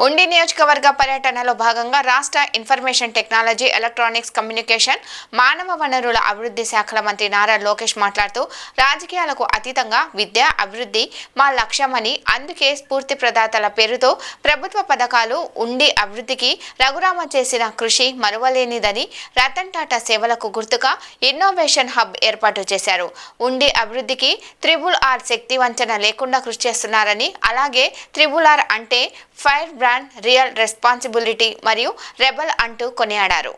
ఉండి నియోజకవర్గ పర్యటనలో భాగంగా రాష్ట్ర ఇన్ఫర్మేషన్ టెక్నాలజీ, ఎలక్ట్రానిక్స్, కమ్యూనికేషన్, మానవ వనరుల అభివృద్ధి శాఖల మంత్రి నారా లోకేష్ మాట్లాడుతూ రాజకీయాలకు అతీతంగా విద్య అభివృద్ధి మా లక్ష్యమని, అందుకే స్ఫూర్తి ప్రదాతల పేరుతో ప్రభుత్వ పథకాలు, ఉండి అభివృద్ధికి రఘురామ చేసిన కృషి మరువలేనిదని, రతన్ టాటా సేవలకు గుర్తుగా ఇన్నోవేషన్ హబ్ ఏర్పాటు చేశారు. ఉండి అభివృద్ధికి RRR శక్తి వంచన లేకుండా కృషి చేస్తున్నారని, అలాగే RRR అంటే ఫైర్ బ్రాండ్, రియల్ రెస్పాన్సిబిలిటీ మరియు రెబల్ అంటూ కొనియాడారు.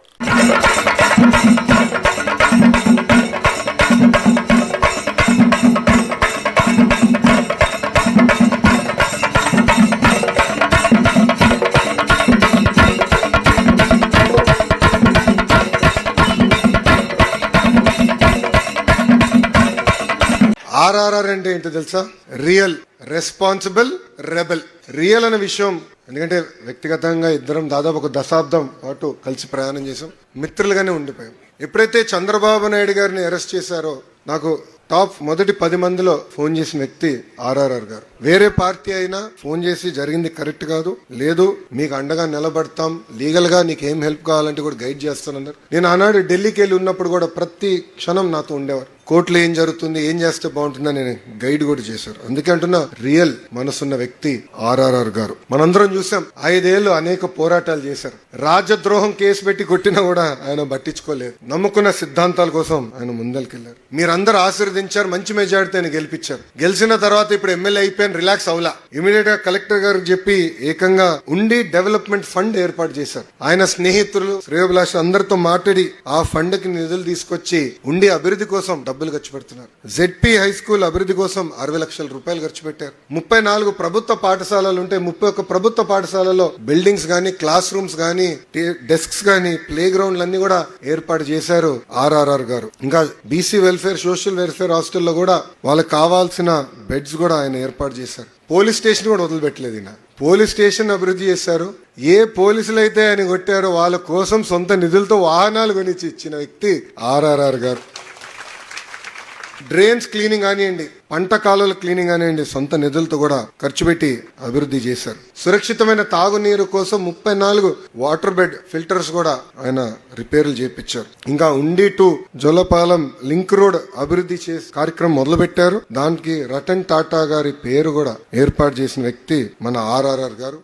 RRR అంటే ఏంటో తెలుసా? Real, responsible, rebel. రియల్ అనే విషయం ఎందుకంటే వ్యక్తిగతంగా ఇద్దరం దాదాపు ఒక దశాబ్దం పాటు కలిసి ప్రయాణం చేసాం, మిత్రులుగానే ఉండిపోయాం. ఎప్పుడైతే చంద్రబాబు నాయుడు గారిని అరెస్ట్ చేశారో నాకు టాప్ మొదటి 10 మందిలో ఫోన్ చేసిన వ్యక్తి RRR గారు. వేరే పార్టీ అయినా ఫోన్ చేసి జరిగింది కరెక్ట్ కాదు, లేదు మీకు అండగా నిలబడతాం, లీగల్ గా నీకు ఏం హెల్ప్ కావాలంటే కూడా గైడ్ చేస్తానన్నారు. నేను ఆనాడు ఢిల్లీకి వెళ్ళి ఉన్నప్పుడు కూడా ప్రతి క్షణం నాతో ఉండేవారు. కోర్టులో ఏం జరుగుతుంది, ఏం చేస్తే బాగుంటుందని నేను గైడ్ కూడా చేశారు. అందుకే అంటున్నా, రియల్ మనసున్న వ్యక్తి RRR గారు. మనందరం చూసాం, 5 ఏళ్లు అనేక పోరాటాలు చేశారు. రాజద్రోహం కేసు పెట్టి కొట్టినా కూడా ఆయన పట్టించుకోలేదు. నమ్ముకున్న సిద్ధాంతాల కోసం ఆయన ముందరికెళ్లారు. మీరందరూ ఆశీర్వదించారు, మంచి మెజారిటీ ఆయన గెలిపించారు. గెలిచిన తర్వాత ఇప్పుడు ఎమ్మెల్యే అయిపోయిన రిలాక్స్ అవలా. ఇమీడియట్ గా కలెక్టర్ గారికి చెప్పి ఏకంగా ఉండి డెవలప్మెంట్ ఫండ్ ఏర్పాటు చేశారు. ఆయన స్నేహితులు, శ్రేయోభిలాష అందరితో మాట్లాడి ఆ ఫండ్ కి నిధులు తీసుకొచ్చి ఉండి అభివృద్ధి కోసం డబ్బులు ఖర్చు పెడుతున్నారు. ZP హై స్కూల్ అభివృద్ధి కోసం 60 లక్షల రూపాయలు ఖర్చు పెట్టారు. 34 ప్రభుత్వ పాఠశాలలు ఉంటే 31 ప్రభుత్వ పాఠశాలలో బిల్డింగ్స్ గానీ, క్లాస్ రూమ్స్ గానీ, డెస్క్స్ గానీ, ప్లే గ్రౌండ్లు అన్ని కూడా ఏర్పాటు చేశారు RRR గారు. ఇంకా BC వెల్ఫేర్, సోషల్ వెల్ఫేర్ హాస్టల్లో కూడా వాళ్ళకి కావాల్సిన బెడ్స్ కూడా ఆయన ఏర్పాటు చేశారు. పోలీస్ స్టేషన్ కూడా వదిలిపెట్టలేదు. ఈయన పోలీస్ స్టేషన్ అభివృద్ధి చేశారు. ఏ పోలీసులు అయితే ఆయన కొట్టారో వాళ్ళ కోసం సొంత నిధులతో వాహనాలు కొనిచ్చి ఇచ్చిన వ్యక్తి RRR గారు. డ్రైన్స్ క్లీనింగ్ కానివ్వండి, పంట కాలువల క్లీనింగ్ కానివ్వండి, సొంత నిధులతో కూడా ఖర్చు పెట్టి అభివృద్ధి చేశారు. సురక్షితమైన తాగునీరు కోసం 34 వాటర్ బెడ్ ఫిల్టర్స్ కూడా ఆయన రిపేర్లు చేయించారు. ఇంకా ఉండి టు జొలపాలెం లింక్ రోడ్ అభివృద్ధి చేసే కార్యక్రమం మొదలు పెట్టారు. దానికి రతన్ టాటా గారి పేరు కూడా ఏర్పాటు చేసిన వ్యక్తి మన RRR గారు.